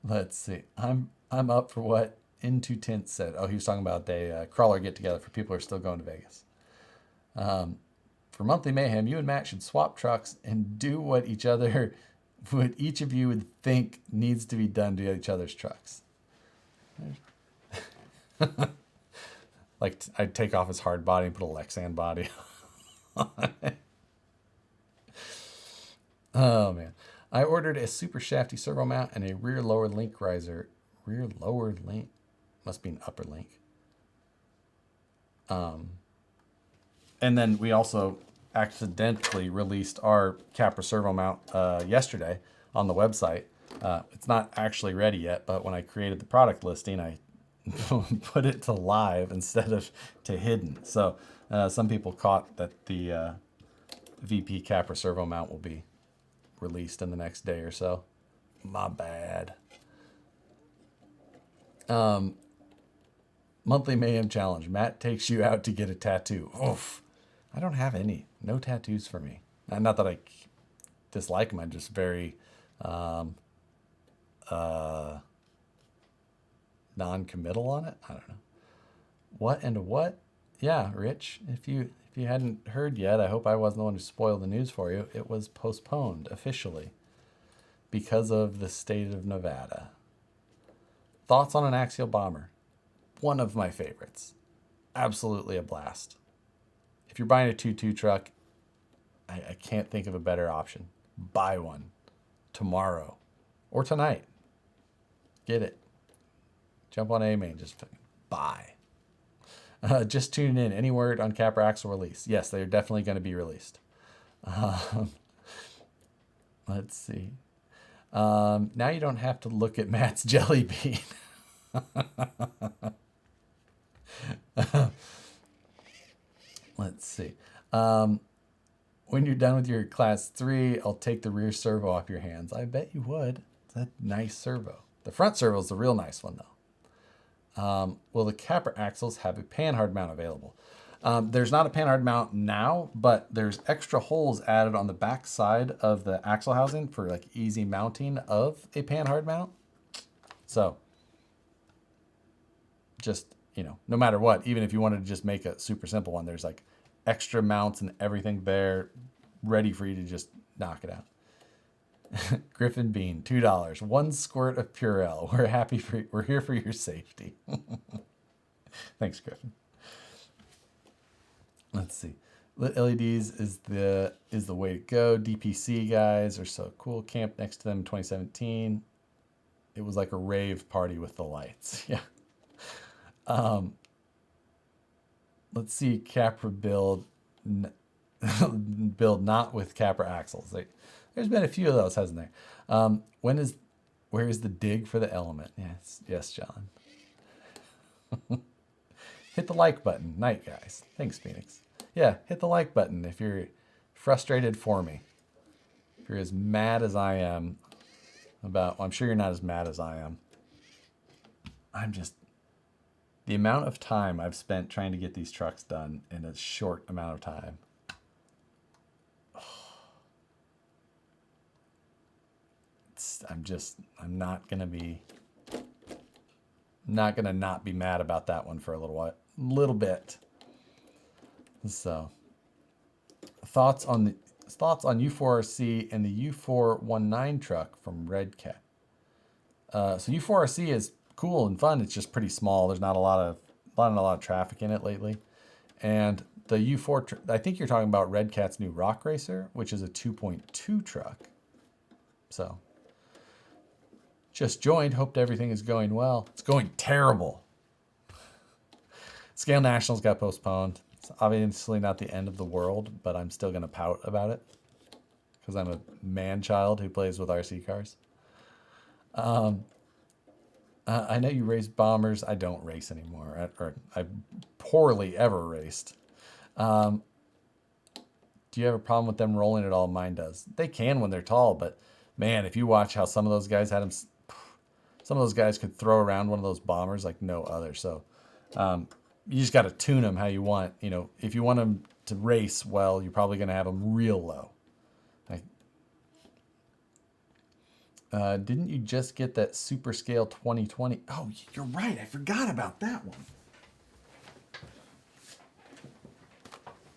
Let's see. I'm up for what Into Tint said. Oh, he was talking about a crawler get together for people who are still going to Vegas. For monthly mayhem, you and Matt should swap trucks and do what each of you would think needs to be done to each other's trucks. Like I'd take off his hard body and put a Lexan body on it. Oh man. I ordered a super shafty servo mount and a rear lower link riser. Rear lower link must be an upper link. And then we also accidentally released our Capra servo mount yesterday on the website. It's not actually ready yet, but when I created the product listing, I put it to live instead of to hidden. So some people caught that the VP Capra servo mount will be released in the next day or so. My bad. Monthly Mayhem Challenge. Matt takes you out to get a tattoo. Oof. I don't have any. No tattoos for me. Not that I dislike them. I'm just very non-committal on it. I don't know. What and what? Yeah, Rich. If you hadn't heard yet, I hope I wasn't the one who spoiled the news for you. It was postponed officially because of the state of Nevada. Thoughts on an axial bomber? One of my favorites. Absolutely a blast. If you're buying a 2.2 truck, I can't think of a better option. Buy one tomorrow or tonight. Get it. Jump on A-Main. Just buy. Just tune in. Any word on Capra axle release? Yes, they're definitely going to be released. Let's see. Now you don't have to look at Matt's jelly bean. Let's see. When you're done with your class 3, I'll take the rear servo off your hands. I bet you would. It's a nice servo. The front servo is the real nice one, though. Will the Capra axles have a panhard mount available? There's not a panhard mount now, but there's extra holes added on the back side of the axle housing for like easy mounting of a panhard mount. So just, no matter what, even if you wanted to just make a super simple one, there's like extra mounts and everything there ready for you to just knock it out. Griffin Bean, $2. 1 squirt of Purell. We're here for your safety. Thanks, Griffin. Let's see. Lit LEDs is the way to go. DPC guys are so cool. Camped next to them in 2017. It was like a rave party with the lights. Yeah. Let's see. Capra build not with Capra axles. There's been a few of those, hasn't there? Where is the dig for the element? Yes, John. Hit the like button. Night, guys. Thanks, Phoenix. Yeah, hit the like button if you're frustrated for me. If you're as mad as I am I'm sure you're not as mad as I am. The amount of time I've spent trying to get these trucks done in a short amount of time. I'm not going to not be mad about that one for a little bit. So, thoughts on U4RC and the U419 truck from Red Cat. So U4RC is cool and fun. It's just pretty small. There's not a lot of traffic in it lately. And the U4, I think you're talking about Red Cat's new Rock Racer, which is a 2.2 truck. So, just joined. Hoped everything is going well. It's going terrible. Scale Nationals got postponed. It's obviously not the end of the world, but I'm still going to pout about it because I'm a man-child who plays with RC cars. I know you race bombers. I don't race anymore, or I poorly ever raced. Do you have a problem with them rolling at all? Mine does. They can when they're tall, but man, if you watch how some of those guys had them, some of those guys could throw around one of those bombers like no other. So you just got to tune them how you want. You know, if you want them to race well, you're probably going to have them real low. Like, didn't you just get that Super Scale 2020? Oh, you're right. I forgot about that one.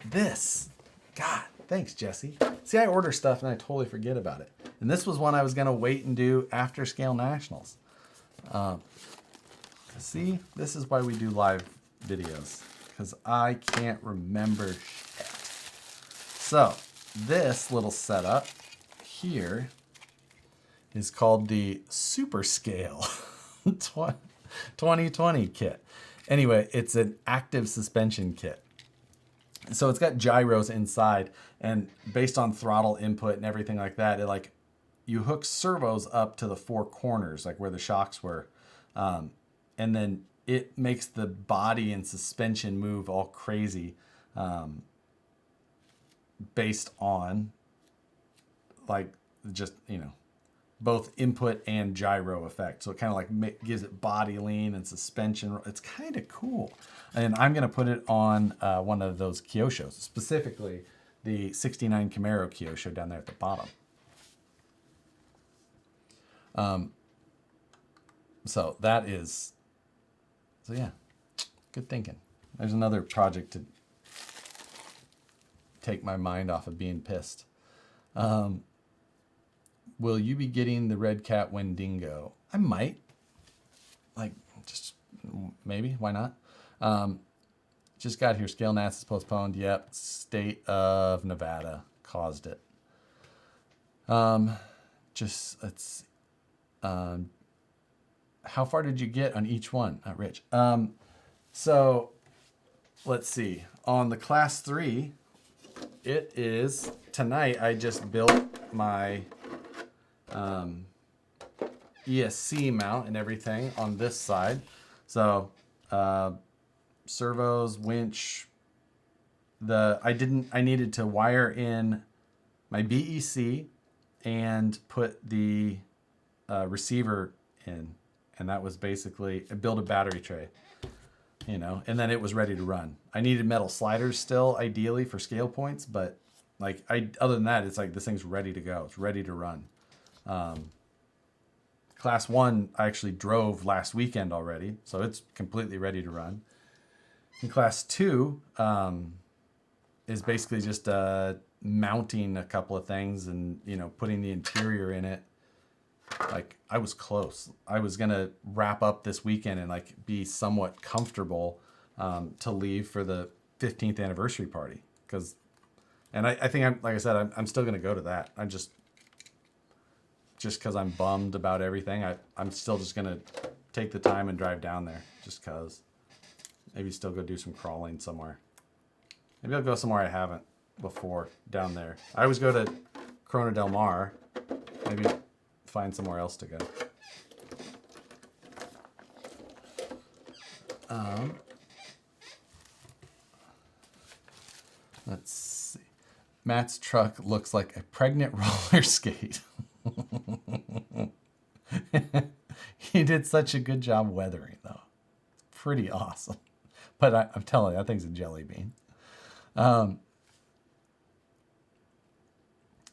This. God, thanks, Jesse. See, I order stuff and I totally forget about it. And this was one I was going to wait and do after Scale Nationals. See, this is why we do live videos, because I can't remember shit. So, this little setup here is called the Super Scale 2020 kit. Anyway, it's an active suspension kit. So it's got gyros inside, and based on throttle input and everything like that, it like you hook servos up to the four corners, like where the shocks were, and then it makes the body and suspension move all crazy, based on like just, you know, both input and gyro effect. So it kind of like gives it body lean and suspension. It's kind of cool. And I'm going to put it on one of those Kyoshos, specifically the 69 Camaro Kyosho down there at the bottom. So that is, so yeah, good thinking. There's another project to take my mind off of being pissed. Will you be getting the Red Cat Wendigo? I might. Like, just maybe. Why not? Just got here. Scale Nats is postponed. Yep. State of Nevada caused it. Just, let's how far did you get on each one? Not Rich. So, let's see. On the Class 3, it is, tonight I just built my ESC mount and everything on this side. So servos, winch, I needed to wire in my BEC and put the receiver in, and that was basically build a battery tray, you know, and then it was ready to run. I needed metal sliders still, ideally for scale points, but like other than that, it's like this thing's ready to go. It's ready to run. Class 1 I actually drove last weekend already, so it's completely ready to run. And Class 2 is basically just mounting a couple of things and, you know, putting the interior in it. Like, I was close. I was gonna wrap up this weekend and like be somewhat comfortable to leave for the 15th anniversary party, and I think like I said, I'm still gonna go to that. I'm just because I'm bummed about everything. I'm still just gonna take the time and drive down there, just cause. Maybe still go do some crawling somewhere. Maybe I'll go somewhere I haven't before down there. I always go to Corona Del Mar. Maybe find somewhere else to go. Let's see. Matt's truck looks like a pregnant roller skate. He did such a good job weathering, though. Pretty awesome. But I'm telling you, that thing's a jelly bean.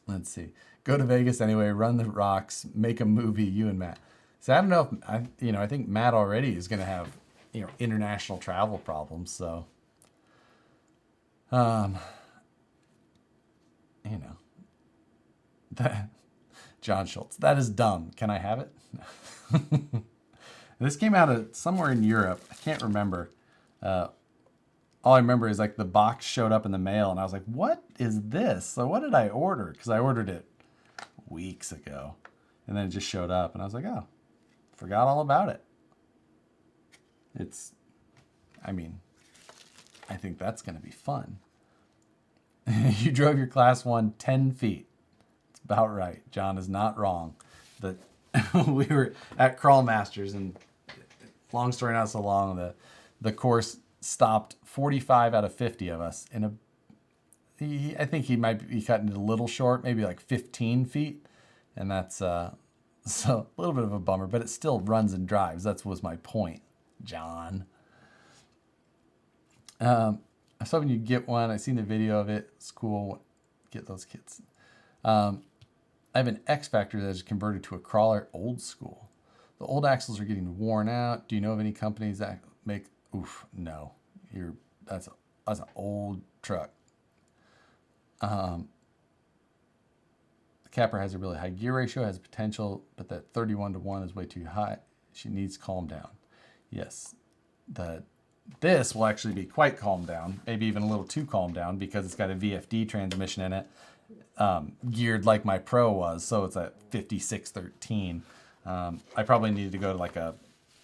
Let's see. Go to Vegas anyway, run the rocks, make a movie, you and Matt. So I don't know if, I think Matt already is going to have, international travel problems. So, that John Schultz, that is dumb. Can I have it? This came out of somewhere in Europe. I can't remember. All I remember is like the box showed up in the mail and I was like, what is this? So what did I order? Because I ordered it weeks ago and then it just showed up and I was like, oh, forgot all about it. I think that's going to be fun. You drove your Class 1 10 feet. It's about right. John is not wrong. But we were at Crawl Masters and long story not so long, the course stopped 45 out of 50 of us in a. I think he might be cutting it a little short, maybe like 15 feet, and that's so a little bit of a bummer, but it still runs and drives. That was my point, John. I was hoping you'd get one. I seen the video of it. It's cool. Get those kits. I have an X Factor that is converted to a crawler, old school. The old axles are getting worn out. Do you know of any companies that make? Oof, no. That's an old truck. The capper has a really high gear ratio, has potential, but that 31-to-1 is way too high. She needs calm down. Yes, this will actually be quite calmed down, maybe even a little too calmed down because it's got a VFD transmission in it, geared like my Pro was, so it's at 5613. I probably needed to go to like a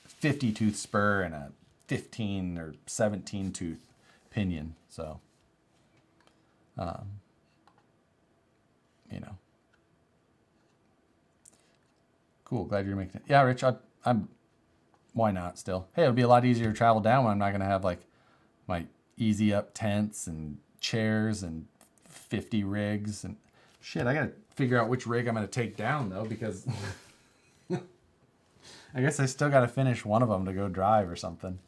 50 tooth spur and a 15 or 17 tooth pinion, so you know. Cool, glad you're making it. Yeah, Rich, I'm why not still? Hey, it'll be a lot easier to travel down when I'm not going to have like my easy up tents and chairs and 50 rigs and shit. I got to figure out which rig I'm going to take down though, because I guess I still got to finish one of them to go drive or something.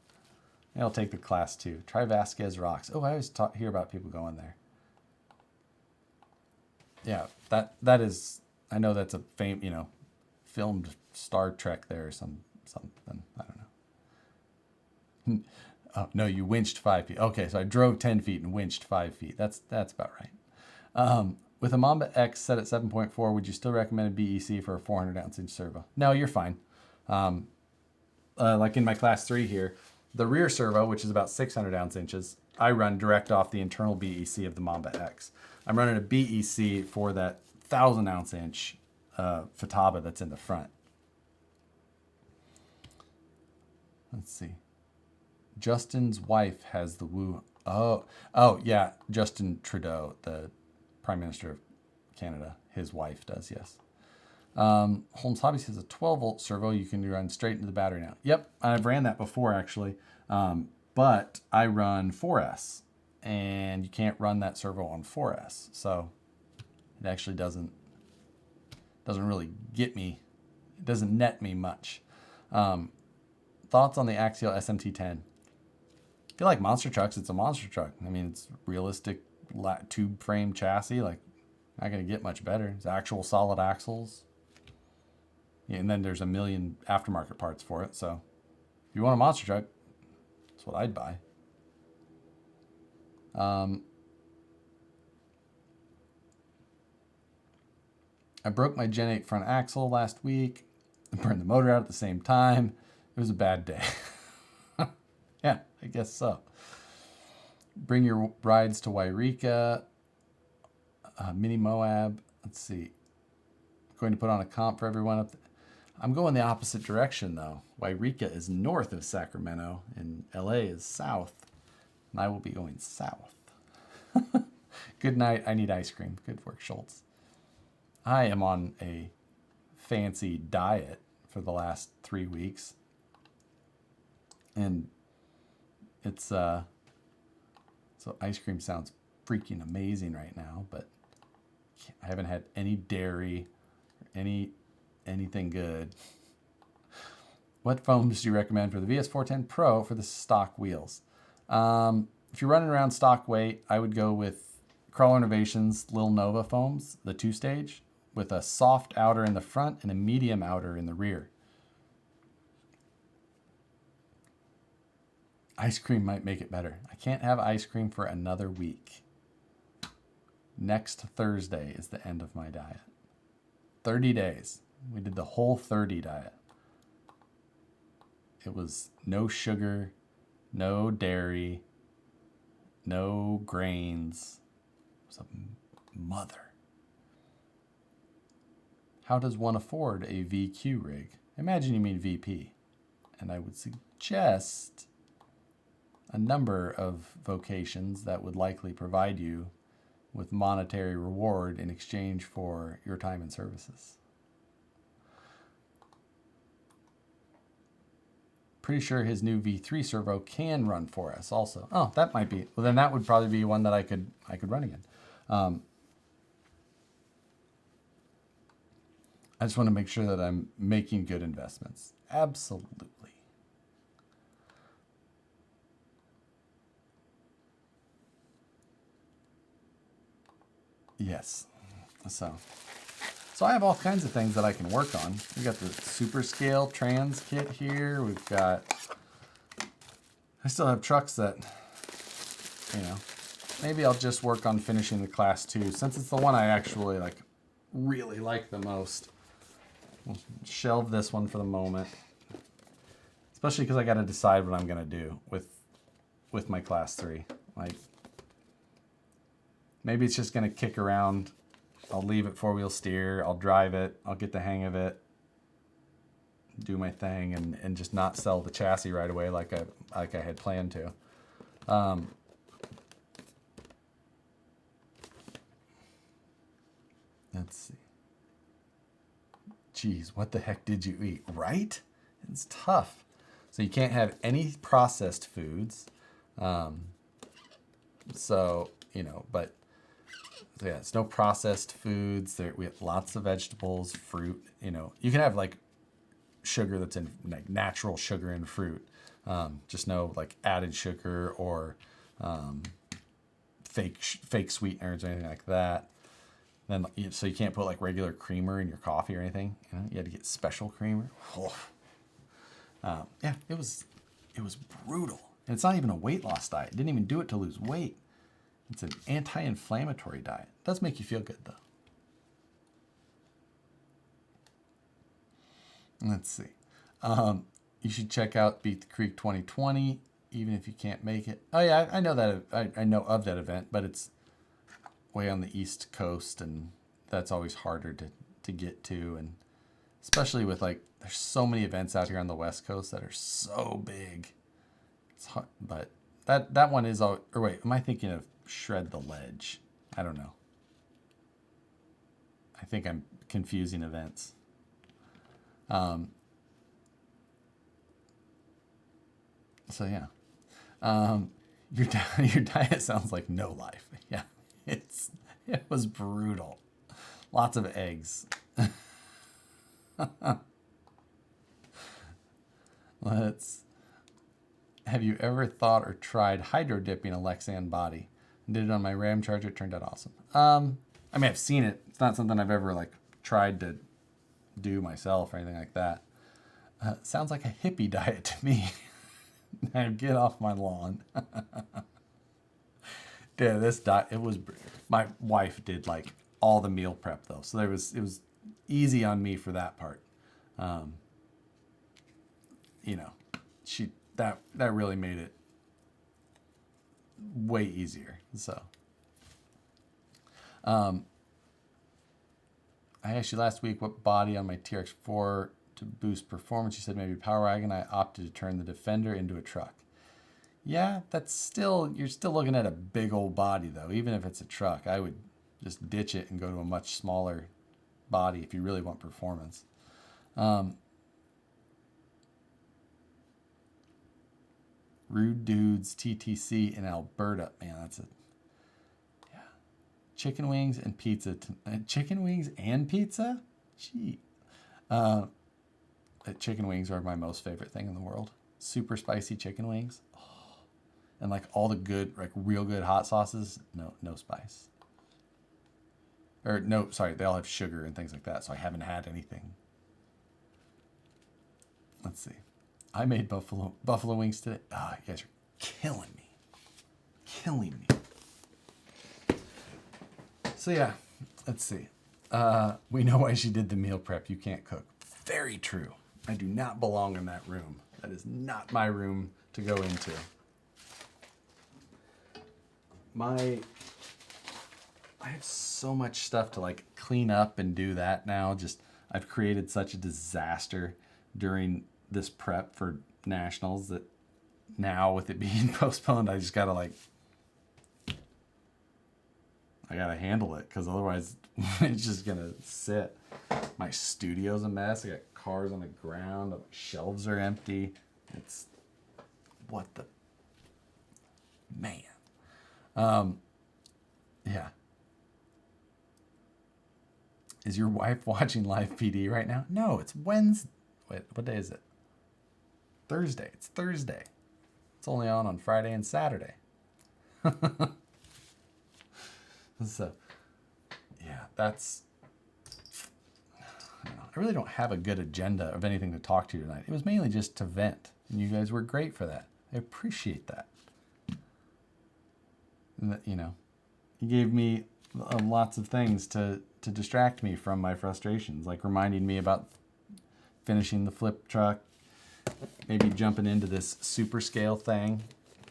Maybe I'll take the class 2. Try Vasquez Rocks. Oh, I always hear about people going there. Yeah, that is, I know that's a filmed Star Trek there or something. I don't know. Oh, no, you winched 5 feet. Okay, so I drove 10 feet and winched 5 feet. That's about right. With a Mamba X set at 7.4, would you still recommend a BEC for a 400 ounce inch servo? No, you're fine. Like in my class 3 here, the rear servo, which is about 600 ounce inches, I run direct off the internal BEC of the Mamba X. I'm running a BEC for that 1,000 ounce inch Futaba that's in the front. Let's see. Justin's wife has the Woo. Oh, yeah. Justin Trudeau, the Prime Minister of Canada. His wife does, yes. Holmes Hobbies has a 12 volt servo. You can run straight into the battery now. Yep, I've ran that before actually. But I run 4S, and you can't run that servo on 4S. So it actually doesn't really get me. It doesn't net me much. Thoughts on the Axial SMT10? I feel like monster trucks, it's a monster truck. I mean, it's realistic tube frame chassis. Like, not going to get much better. It's actual solid axles. Yeah, and then there's a million aftermarket parts for it. So if you want a monster truck, that's what I'd buy. I broke my Gen 8 front axle last week. I burned the motor out at the same time. It was a bad day. Yeah, I guess so. Bring your rides to Wairika. Mini Moab. Let's see. Going to put on a comp for everyone up there. I'm going the opposite direction though. Wairika is north of Sacramento and LA is south. And I will be going south. Good night. I need ice cream. Good work, Schultz. I am on a fancy diet for the last 3 weeks. And it's so ice cream sounds freaking amazing right now, but I haven't had any dairy or anything good. What foams do you recommend for the VS410 Pro for the stock wheels? If you're running around stock weight, I would go with Crawler Innovations Lil Nova foams, the 2-stage, with a soft outer in the front and a medium outer in the rear. Ice cream might make it better. I can't have ice cream for another week. Next Thursday is the end of my diet. 30 days. We did the whole 30 diet. It was no sugar, no dairy, no grains. It was a mother. How does one afford a VQ rig? Imagine you mean VP. And I would suggest a number of vocations that would likely provide you with monetary reward in exchange for your time and services. pretty sure his new V3 servo can run for us also. Oh, that might be. Well, then that would probably be one that I could run again. I just want to make sure that I'm making good investments. Absolutely. Yes. So I have all kinds of things that I can work on. We've got the super scale trans kit here. We've got, I still have trucks that, you know, maybe I'll just work on finishing the class 2 since it's the one I actually really like the most. We'll shelve this one for the moment, especially because I got to decide what I'm going to do with my class 3. Like, maybe it's just going to kick around. I'll leave it 4-wheel steer. I'll drive it. I'll get the hang of it. Do my thing and just not sell the chassis right away like I had planned to. Let's see. Geez, what the heck did you eat? Right? It's tough. So you can't have any processed foods. So, you know, but yeah, it's no processed foods. We have lots of vegetables, fruit. You know, you can have like sugar that's in like natural sugar in fruit. Just no like added sugar or fake sweeteners or anything like that. Then so you can't put like regular creamer in your coffee or anything. You know, you had to get special creamer. Yeah, it was brutal. And it's not even a weight loss diet. It didn't even do it to lose weight. It's an anti-inflammatory diet. It does make you feel good, though. Let's see. You should check out Beat the Creek 2020, even if you can't make it. Oh, yeah, I know that. I know of that event, but it's way on the East Coast, and that's always harder to get to. And especially with, like, there's so many events out here on the West Coast that are so big. It's hard, but that one is all. Or wait, am I thinking of Shred the Ledge? I don't know. I think I'm confusing events. So yeah, your diet sounds like no life. Yeah, it was brutal. Lots of eggs. Have you ever thought or tried hydro dipping a Lexan body? Did it on my Ram Charger. It turned out awesome. I mean, I've seen it. It's not something I've ever like tried to do myself or anything like that. Sounds like a hippie diet to me. Now get off my lawn. Dude, this diet, it was, my wife did like all the meal prep though. So it was easy on me for that part. You know, that really made it way easier. So, I asked you last week what body on my TRX4 to boost performance. You said maybe Power Wagon. I opted to turn the Defender into a truck. Yeah, you're still looking at a big old body though. Even if it's a truck, I would just ditch it and go to a much smaller body if you really want performance. Rude Dudes TTC in Alberta. Man, that's yeah. Chicken wings and pizza. Chicken wings and pizza? Gee. Chicken wings are my most favorite thing in the world. Super spicy chicken wings. Oh. And like all the good, like real good hot sauces. No spice. Or no, sorry, they all have sugar and things like that. So I haven't had anything. Let's see. I made buffalo wings today. Ah, you guys are killing me. Killing me. So yeah, let's see. We know why she did the meal prep. You can't cook. Very true. I do not belong in that room. That is not my room to go into. I have so much stuff to like clean up and do that now. Just I've created such a disaster during this prep for nationals that now with it being postponed, I just gotta I gotta handle it because otherwise it's just gonna sit. My studio's a mess. I got cars on the ground. The shelves are empty. It's what the man. Yeah. Is your wife watching live PD right now? No, it's Wednesday. Wait, what day is it? Thursday. It's Thursday. It's only on Friday and Saturday. So, yeah, that's... I really don't have a good agenda of anything to talk to you tonight. It was mainly just to vent, and you guys were great for that. I appreciate that. And that, you know, you gave me lots of things to distract me from my frustrations, like reminding me about finishing the flip truck, maybe jumping into this super scale thing.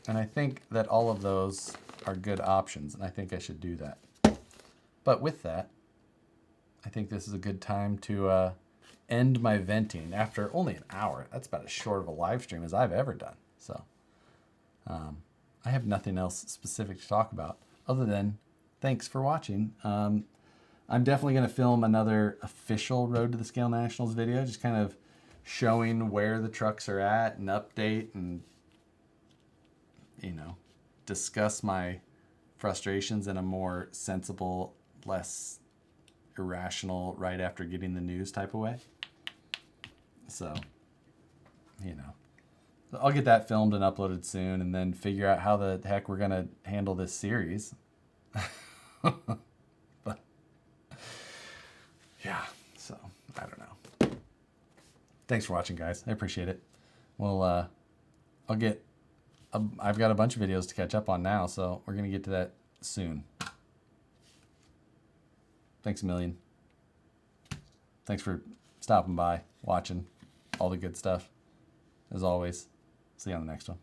And I think that all of those are good options, and I think I should do that. But with that, I think this is a good time to end my venting after only an hour. That's about as short of a live stream as I've ever done. So I have nothing else specific to talk about other than thanks for watching. I'm definitely going to film another official Road to the Scale Nationals video, just kind of showing where the trucks are at and update and, you know, discuss my frustrations in a more sensible, less irrational, right after getting the news type of way. So, you know, I'll get that filmed and uploaded soon and then figure out how the heck we're going to handle this series. But yeah, so I don't know. Thanks for watching, guys. I appreciate it. Well, I've got a bunch of videos to catch up on now, so we're going to get to that soon. Thanks a million. Thanks for stopping by, watching, all the good stuff. As always, see you on the next one.